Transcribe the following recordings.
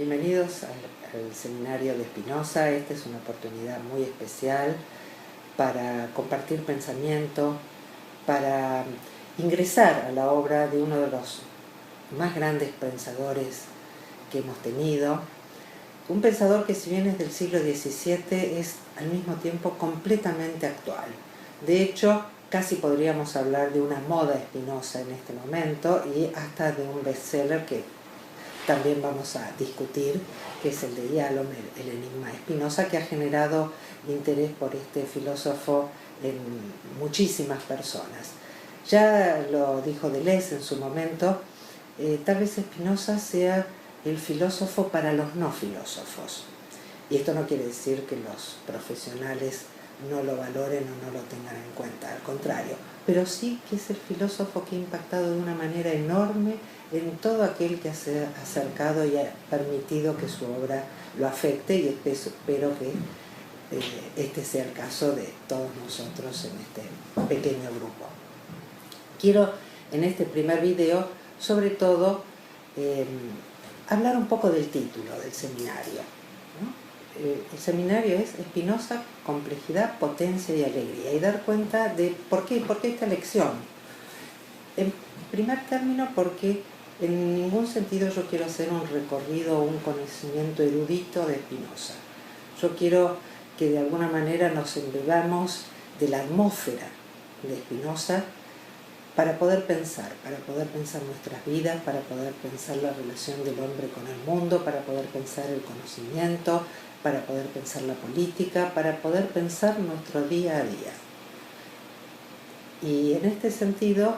Bienvenidos al seminario de Spinoza. Esta es una oportunidad muy especial para compartir pensamiento, para ingresar a la obra de uno de los más grandes pensadores que hemos tenido. Un pensador que, si bien es del siglo XVII, es al mismo tiempo completamente actual. De hecho, casi podríamos hablar de una moda Spinoza en este momento y hasta de un bestseller que también vamos a discutir, que es el de Yalom, el enigma de Spinoza, que ha generado interés por este filósofo en muchísimas personas. Ya lo dijo Deleuze en su momento, tal vez Spinoza sea el filósofo para los no filósofos. Y esto no quiere decir que los profesionales no lo valoren o no lo tengan en cuenta, al contrario, pero sí que es el filósofo que ha impactado de una manera enorme en todo aquel que se ha acercado y ha permitido que su obra lo afecte, y espero que este sea el caso de todos nosotros en este pequeño grupo. Quiero en este primer video, sobre todo, hablar un poco del título del seminario, ¿no? El seminario es Spinoza, complejidad, potencia y alegría, y dar cuenta de por qué esta elección. En primer término, porque en ningún sentido yo quiero hacer un recorrido o un conocimiento erudito de Spinoza. Yo quiero que de alguna manera nos embebamos de la atmósfera de Spinoza para poder pensar nuestras vidas, para poder pensar la relación del hombre con el mundo, para poder pensar el conocimiento, para poder pensar la política, para poder pensar nuestro día a día. Y en este sentido,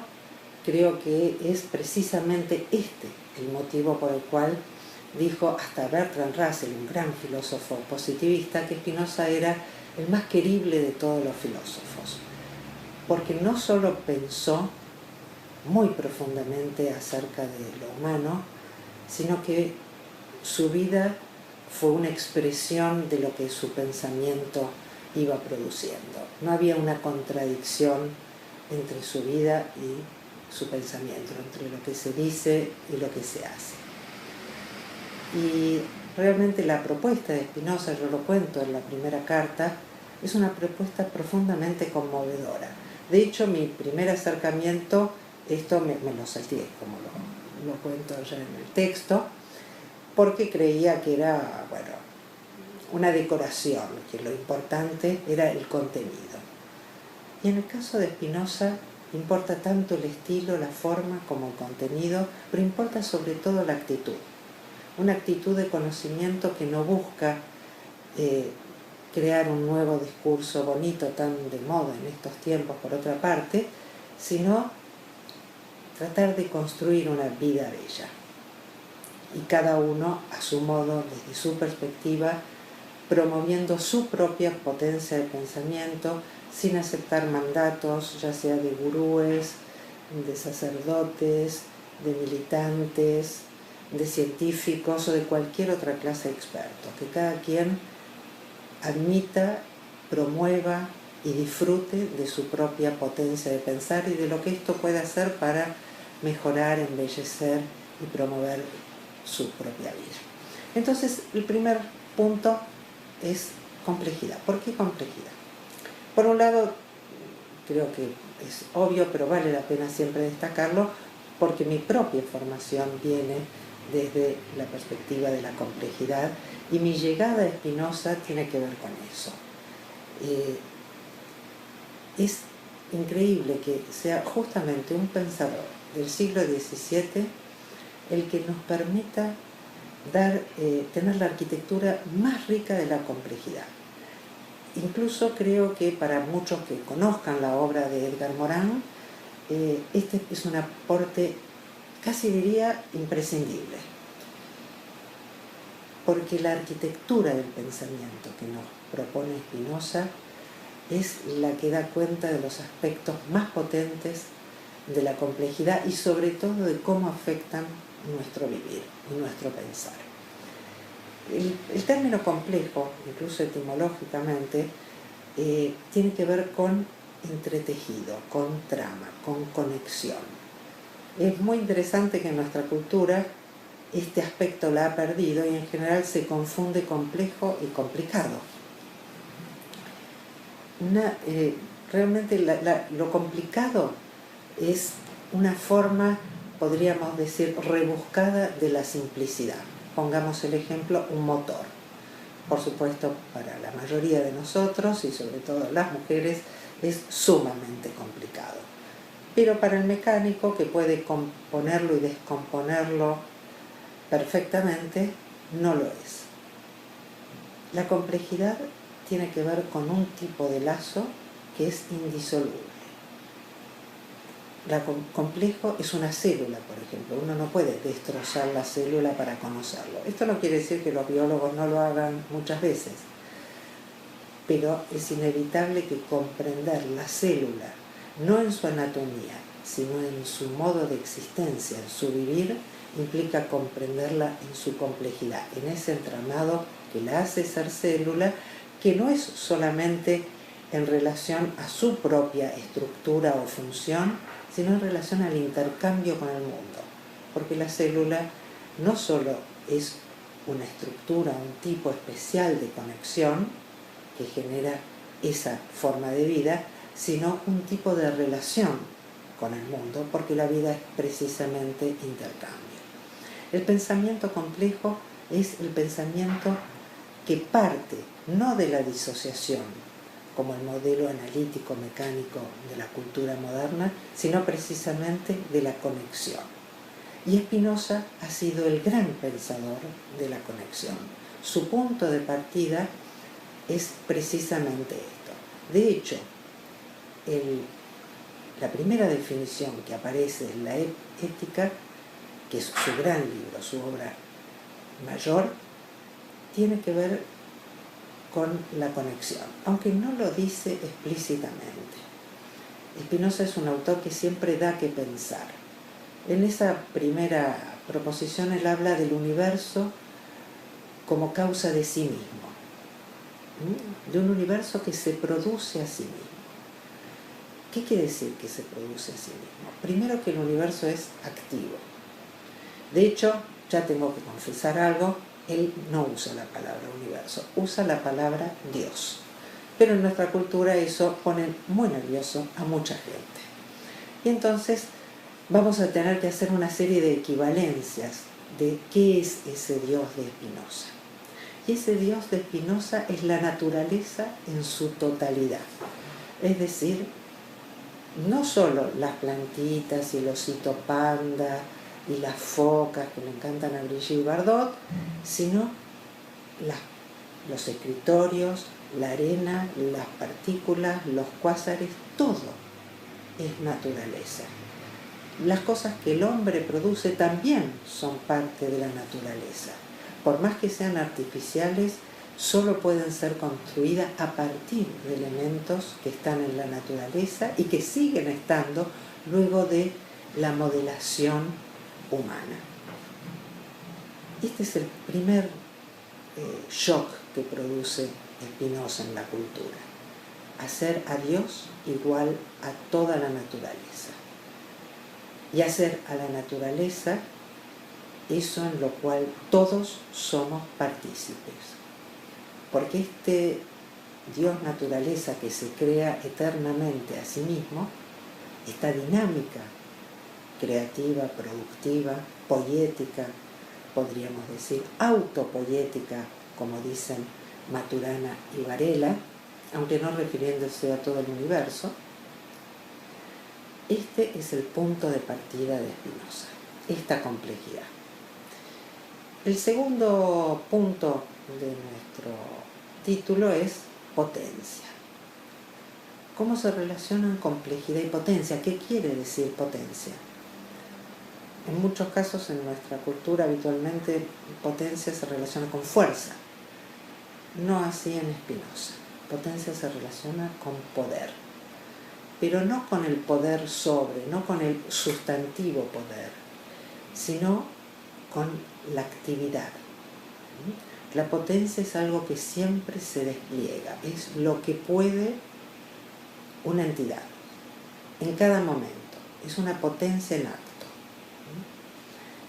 creo que es precisamente este el motivo por el cual dijo hasta Bertrand Russell, un gran filósofo positivista, que Spinoza era el más querible de todos los filósofos, porque no solo pensó muy profundamente acerca de lo humano, sino que su vida fue una expresión de lo que su pensamiento iba produciendo. No había una contradicción entre su vida y su pensamiento, entre lo que se dice y lo que se hace. Y realmente la propuesta de Spinoza, yo lo cuento en la primera carta, es una propuesta profundamente conmovedora. De hecho, mi primer acercamiento, esto me lo salté, como lo cuento ya en el texto, porque creía que era, una decoración, que lo importante era el contenido. Y en el caso de Spinoza, importa tanto el estilo, la forma, como el contenido, pero importa sobre todo la actitud. Una actitud de conocimiento que no busca crear un nuevo discurso bonito, tan de moda en estos tiempos, por otra parte, sino tratar de construir una vida bella. Y cada uno, a su modo, desde su perspectiva, promoviendo su propia potencia de pensamiento, sin aceptar mandatos, ya sea de gurúes, de sacerdotes, de militantes, de científicos o de cualquier otra clase de expertos. Que cada quien admita, promueva y disfrute de su propia potencia de pensar y de lo que esto puede hacer para mejorar, embellecer y promover su propia vida. Entonces, el primer punto es complejidad. ¿Por qué complejidad? Por un lado, creo que es obvio, pero vale la pena siempre destacarlo, porque mi propia formación viene desde la perspectiva de la complejidad y mi llegada a Spinoza tiene que ver con eso. Es increíble que sea justamente un pensador del siglo XVII el que nos permita tener la arquitectura más rica de la complejidad. Incluso creo que para muchos que conozcan la obra de Edgar Morin, este es un aporte, casi diría, imprescindible. Porque la arquitectura del pensamiento que nos propone Spinoza es la que da cuenta de los aspectos más potentes de la complejidad y sobre todo de cómo afectan nuestro vivir y nuestro pensar. El término complejo, incluso etimológicamente, tiene que ver con entretejido, con trama, con conexión. Es muy interesante que en nuestra cultura este aspecto la ha perdido y en general se confunde complejo y complicado. Realmente lo complicado es una forma, podríamos decir, rebuscada de la simplicidad. Pongamos el ejemplo, un motor. Por supuesto, para la mayoría de nosotros y sobre todo las mujeres es sumamente complicado. Pero para el mecánico, que puede componerlo y descomponerlo perfectamente, no lo es. La complejidad tiene que ver con un tipo de lazo que es indisoluble. Complejo es una célula, por ejemplo. Uno no puede destrozar la célula para conocerlo. Esto no quiere decir que los biólogos no lo hagan muchas veces, pero es inevitable que comprender la célula, no en su anatomía, sino en su modo de existencia, en su vivir, implica comprenderla en su complejidad, en ese entramado que la hace ser célula, que no es solamente en relación a su propia estructura o función, sino en relación al intercambio con el mundo. Porque la célula no solo es una estructura, un tipo especial de conexión que genera esa forma de vida, sino un tipo de relación con el mundo, porque la vida es precisamente intercambio. El pensamiento complejo es el pensamiento que parte no de la disociación, como el modelo analítico mecánico de la cultura moderna, sino precisamente de la conexión. Y Spinoza ha sido el gran pensador de la conexión. Su punto de partida es precisamente esto. De hecho, la primera definición que aparece en la ética, que es su gran libro, su obra mayor, tiene que ver con la conexión, aunque no lo dice explícitamente. Spinoza es un autor que siempre da que pensar. En esa primera proposición él habla del universo como causa de sí mismo, de un universo que se produce a sí mismo. ¿Qué quiere decir que se produce a sí mismo? Primero, que el universo es activo. De hecho, ya tengo que confesar algo, él no usa la palabra universo, usa la palabra Dios. Pero en nuestra cultura eso pone muy nervioso a mucha gente. Y entonces vamos a tener que hacer una serie de equivalencias de qué es ese Dios de Spinoza. Y ese Dios de Spinoza es la naturaleza en su totalidad. Es decir, no solo las plantitas y el osito panda y las focas que le encantan a Brigitte Bardot, sino los escritorios, la arena, las partículas, los cuásares, todo es naturaleza. Las cosas que el hombre produce también son parte de la naturaleza. Por más que sean artificiales, solo pueden ser construidas a partir de elementos que están en la naturaleza y que siguen estando luego de la modelación humana. Este es el primer shock que produce Spinoza en la cultura. Hacer a Dios igual a toda la naturaleza. Y hacer a la naturaleza eso en lo cual todos somos partícipes. Porque este Dios naturaleza que se crea eternamente a sí mismo, esta dinámica creativa, productiva, poética, podríamos decir, autopoética, como dicen Maturana y Varela, aunque no refiriéndose a todo el universo, este es el punto de partida de Spinoza, esta complejidad. El segundo punto de nuestro título es potencia. ¿Cómo se relacionan complejidad y potencia? ¿Qué quiere decir potencia? En muchos casos en nuestra cultura habitualmente potencia se relaciona con fuerza. No así en Spinoza. Potencia se relaciona con poder. Pero no con el poder sobre, no con el sustantivo poder, sino con la actividad. La potencia es algo que siempre se despliega, es lo que puede una entidad en cada momento, es una potencia en acto.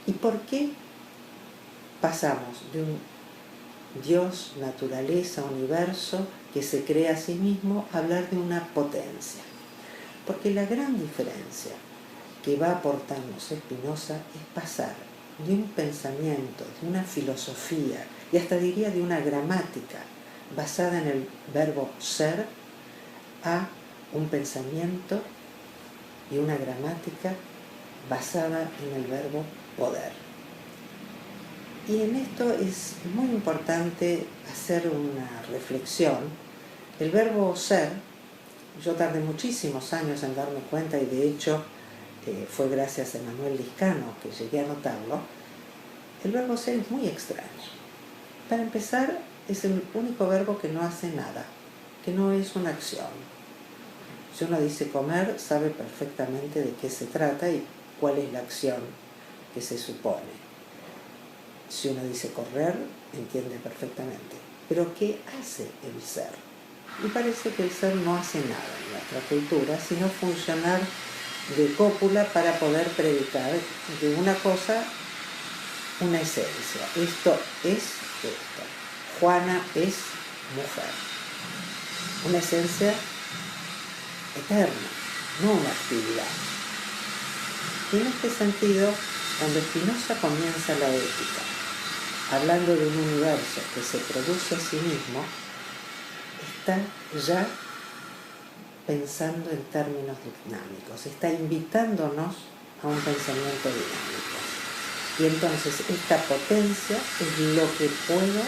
¿Y por qué pasamos de un Dios, naturaleza, universo, que se crea a sí mismo, a hablar de una potencia. Porque la gran diferencia que va a aportarnos Spinoza es pasar de un pensamiento, de una filosofía, y hasta diría de una gramática basada en el verbo ser, a un pensamiento y una gramática basada en el verbo poder. Y en esto es muy importante hacer una reflexión. El verbo ser, yo tardé muchísimos años en darme cuenta, y de hecho fue gracias a Emanuel Liscano que llegué a notarlo. El verbo ser es muy extraño. Para empezar, es el único verbo que no hace nada, que no es una acción. Si uno dice comer, sabe perfectamente de qué se trata y cuál es la acción que se supone. Si uno dice correr, entiende perfectamente. Pero ¿qué hace el ser? Y parece que el ser no hace nada en nuestra cultura, sino funcionar de cópula para poder predicar de una cosa una esencia. Esto es esto. Juana es mujer. Una esencia eterna, no una actividad. Y en este sentido, cuando Spinoza comienza la ética, hablando de un universo que se produce a sí mismo, está ya pensando en términos dinámicos, está invitándonos a un pensamiento dinámico. Y entonces esta potencia es lo que puedo,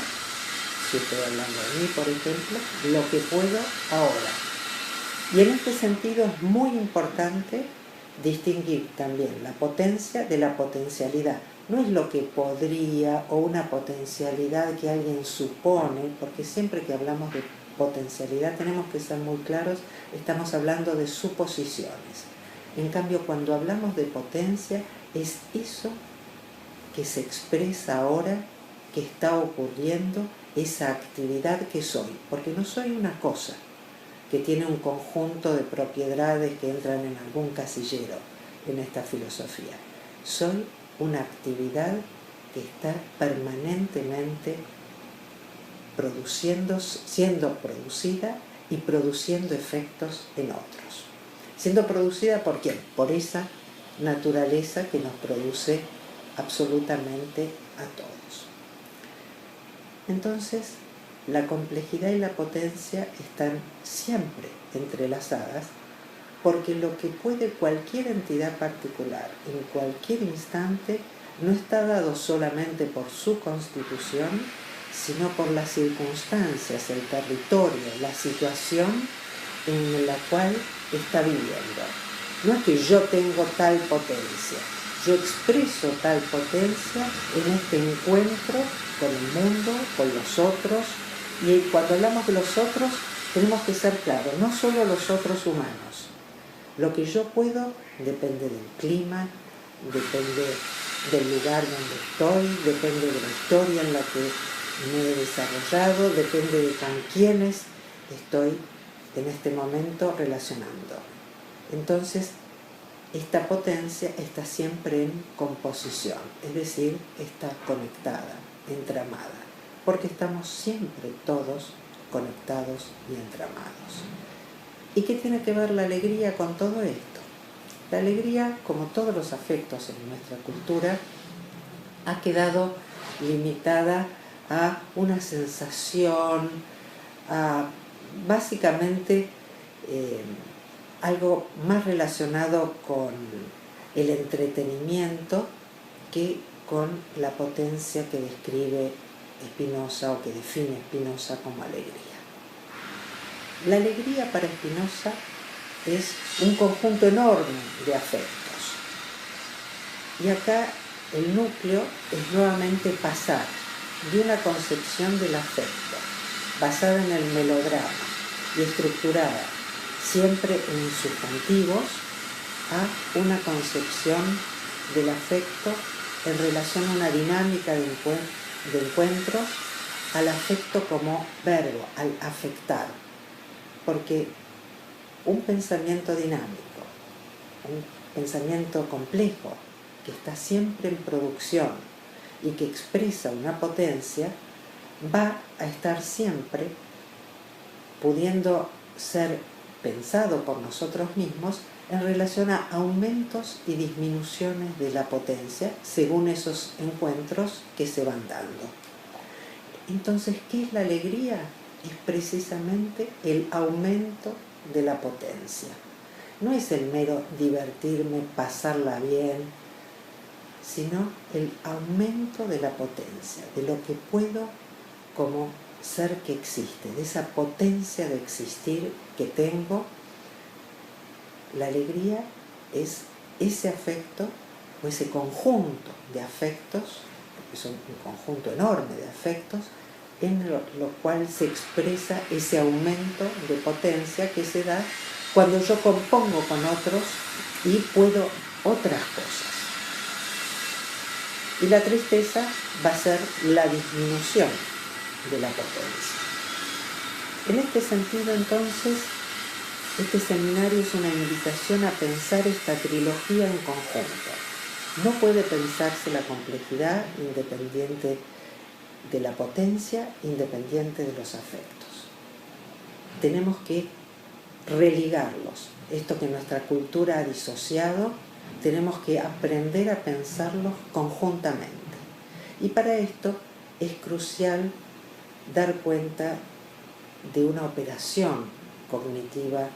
si estoy hablando de mí, por ejemplo, lo que puedo ahora. Y en este sentido es muy importante distinguir también la potencia de la potencialidad. No es lo que podría o una potencialidad que alguien supone, porque siempre que hablamos de potencialidad tenemos que ser muy claros, estamos hablando de suposiciones. En cambio, cuando hablamos de potencia, es eso que se expresa ahora, que está ocurriendo, esa actividad que soy, porque no soy una cosa que tiene un conjunto de propiedades que entran en algún casillero en esta filosofía. Soy una actividad que está permanentemente siendo producida y produciendo efectos en otros. Siendo producida ¿por quién? Por esa naturaleza que nos produce absolutamente a todos. Entonces, la complejidad y la potencia están siempre entrelazadas, porque lo que puede cualquier entidad particular en cualquier instante no está dado solamente por su constitución, sino por las circunstancias, el territorio, la situación en la cual está viviendo. No es que yo tengo tal potencia, yo expreso tal potencia en este encuentro con el mundo, con los otros, y cuando hablamos de los otros tenemos que ser claros, no solo los otros humanos. Lo que yo puedo depende del clima, depende del lugar donde estoy, depende de la historia en la que me he desarrollado, depende de con quiénes estoy en este momento relacionando. Entonces, esta potencia está siempre en composición, es decir, está conectada, entramada, porque estamos siempre todos conectados y entramados. ¿Y qué tiene que ver la alegría con todo esto? La alegría, como todos los afectos en nuestra cultura, ha quedado limitada a una sensación, a básicamente algo más relacionado con el entretenimiento que con la potencia que describe Spinoza o que define Spinoza como alegría. La alegría para Spinoza es un conjunto enorme de afectos. Y acá el núcleo es nuevamente pasar de una concepción del afecto basada en el melodrama y estructurada siempre en sustantivos a una concepción del afecto en relación a una dinámica de encuentros, al afecto como verbo, al afectar. Porque un pensamiento dinámico, un pensamiento complejo, que está siempre en producción y que expresa una potencia, va a estar siempre pudiendo ser pensado por nosotros mismos en relación a aumentos y disminuciones de la potencia según esos encuentros que se van dando. Entonces, ¿qué es la alegría? Es precisamente el aumento de la potencia. No es el mero divertirme, pasarla bien, sino el aumento de la potencia, de lo que puedo como ser que existe, de esa potencia de existir que tengo. La alegría es ese afecto o ese conjunto de afectos, porque son un conjunto enorme de afectos, en lo cual se expresa ese aumento de potencia que se da cuando yo compongo con otros y puedo otras cosas. Y la tristeza va a ser la disminución de la potencia. En este sentido, entonces, este seminario es una invitación a pensar esta trilogía en conjunto. No puede pensarse la complejidad independiente de la potencia, independiente de los afectos. Tenemos que religarlos. Esto que nuestra cultura ha disociado, tenemos que aprender a pensarlos conjuntamente. Y para esto es crucial dar cuenta de una operación cognitiva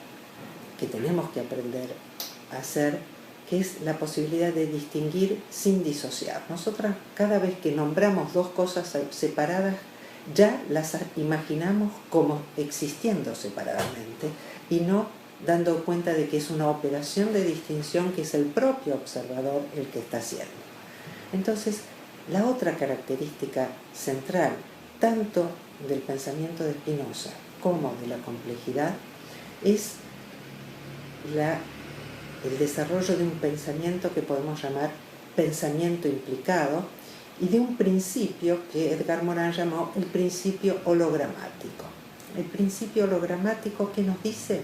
que tenemos que aprender a hacer, que es la posibilidad de distinguir sin disociar. Nosotras, cada vez que nombramos dos cosas separadas, ya las imaginamos como existiendo separadamente y no dando cuenta de que es una operación de distinción que es el propio observador el que está haciendo. Entonces, la otra característica central, tanto del pensamiento de Spinoza como de la complejidad, es el desarrollo de un pensamiento que podemos llamar pensamiento implicado y de un principio que Edgar Morin llamó el principio hologramático. El principio hologramático, ¿qué nos dice?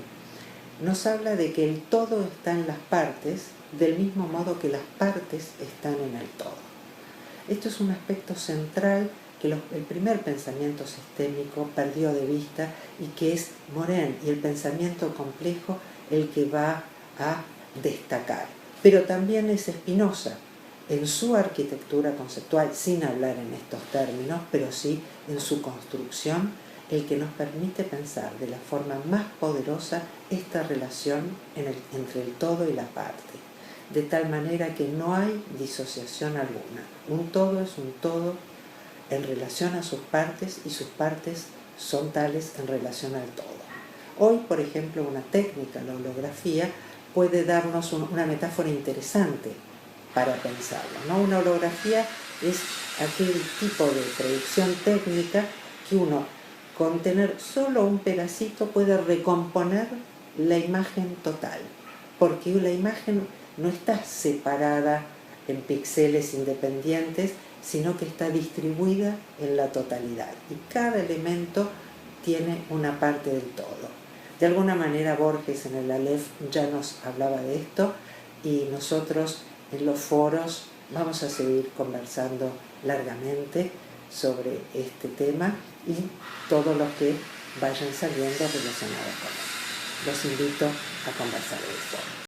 Nos habla de que el todo está en las partes del mismo modo que las partes están en el todo. Esto es un aspecto central que el primer pensamiento sistémico perdió de vista y que es Morin y el pensamiento complejo el que va a destacar. Pero también es Spinoza en su arquitectura conceptual, sin hablar en estos términos, pero sí en su construcción, el que nos permite pensar de la forma más poderosa esta relación entre el todo y la parte, de tal manera que no hay disociación alguna. Un todo es un todo en relación a sus partes y sus partes son tales en relación al todo. Hoy, por ejemplo, una técnica, la holografía, puede darnos una metáfora interesante para pensarlo, ¿no? Una holografía es aquel tipo de producción técnica que uno, con tener solo un pedacito, puede recomponer la imagen total, porque la imagen no está separada en píxeles independientes, sino que está distribuida en la totalidad y cada elemento tiene una parte del todo. De alguna manera Borges en el Aleph ya nos hablaba de esto y nosotros en los foros vamos a seguir conversando largamente sobre este tema y todos los que vayan saliendo relacionados con él. Los invito a conversar de esto.